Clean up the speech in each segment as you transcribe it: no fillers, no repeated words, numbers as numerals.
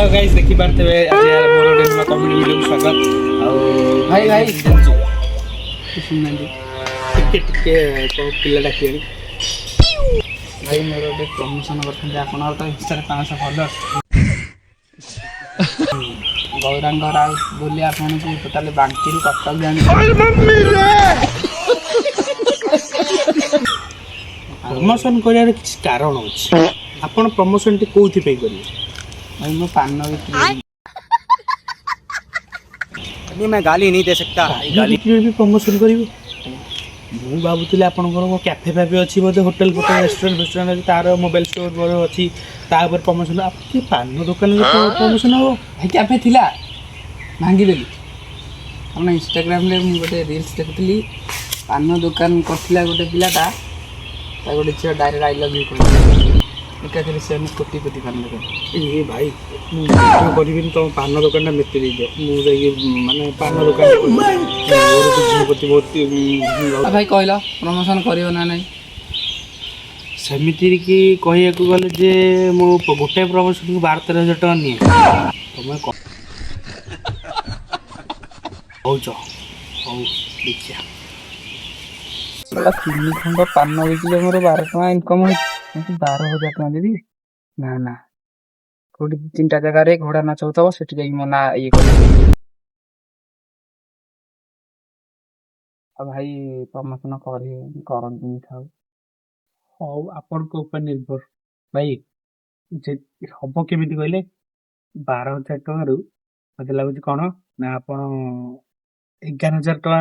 hello guys देखि पारते आज मोर गोटे नुआ कमेडी वीडियो स्वागत भाई भाई सुन टिके पिला डाकियानी भाई मोर गोटे प्रमोशन करते आपण तो इंस्टा 500 फॉलोअर्स गौरांग राव बोली आपन को टोटल बांकी कटक जानी प्रमोशन करियार किछ कारण अछि आपण प्रमोशन टी कोथि पे करियो भाई मो पान बिक्री अभी मैं गाली नहीं दे सकता गाली भी प्रमोशन करियो मु भाबुतले आपनकर कैफे फैफे अछि बोधे होटल फोटल रेस्टोरेंट अछि तार मोबाइल स्टोर बर अछि ता ऊपर प्रमोशन आपके पान दुकान में प्रमोशन हो भाई कैफे थिला भांगी देली हमने इंस्टाग्राम ले मु गोटे रील्स देखथली पान दुकान करथिला गोटे पिलाटा ता गोटे छिया डायरेक्ट आई लव यू कहली एकाथरे से कोटी पान दुकान ए भाई मु करबिन तो पान दुकान ना मेते दे मु जाई माने पान दुकान मोर तो जीवती बहुत भाई कहला प्रमोशन करियो ना नहीं सेमिति की कहिया को गले जे मो गोटे प्रमोशन को 12-13 हजार टका निए तमे हो देखिया साला 3 खंड पान बिकले मोर 12 टका इनकम हो 12,000 टका देबी ना ना कोडी 3टा जगह रे घोड़ा नाच होतबो सेठी जाई मो ना ये कर अब भाई प्रमोशन करन दिन थाउ हो आपन को ऊपर निर्भर भाई जे हबो केमिति कहले 12,000 टका रु मते लागुची कोन ना आपण 11,000 टका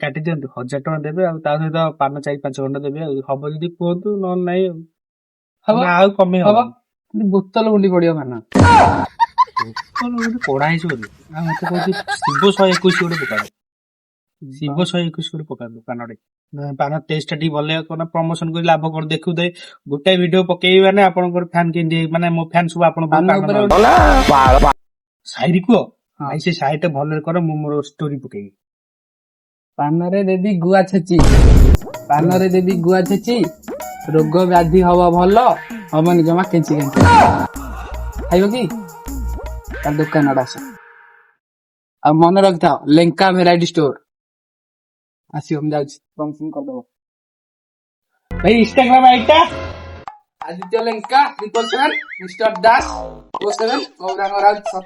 काटि दियंतु 1,000 टका देबे आ ता सहित पान 4-5 घंटा देबे हबो जदी कोहतु न नाही हबो आ कमे हबो बोतल गुंडी पड़ियो माना बोतल कोडा हिसो आ मते कहछि शिव 121 गोटे पका शिव 121 गोटे पका पानडे पान टेस्ट टी भले कोन प्रमोशन कर लाभ कर देखु दे गोटे वीडियो पकेई माने आपनकर फैन केंदी माने मो फैन सब आपन पान साइरी को आई से साइट भले कर मो मोर स्टोरी पकेई पान रे देबी गुआ छेची रोग व्याधि हवा भलो हमन जमा केंची खाइबो की तार दुकान आडास अब मन रखता लेंका वेराइटी स्टोर आसी हम जाउछी प्रमोशन कर दबो भाई इंस्टाग्राम आईटा आदित्य लेंका 777 मिस्टर दास 47 गौरांग राज 70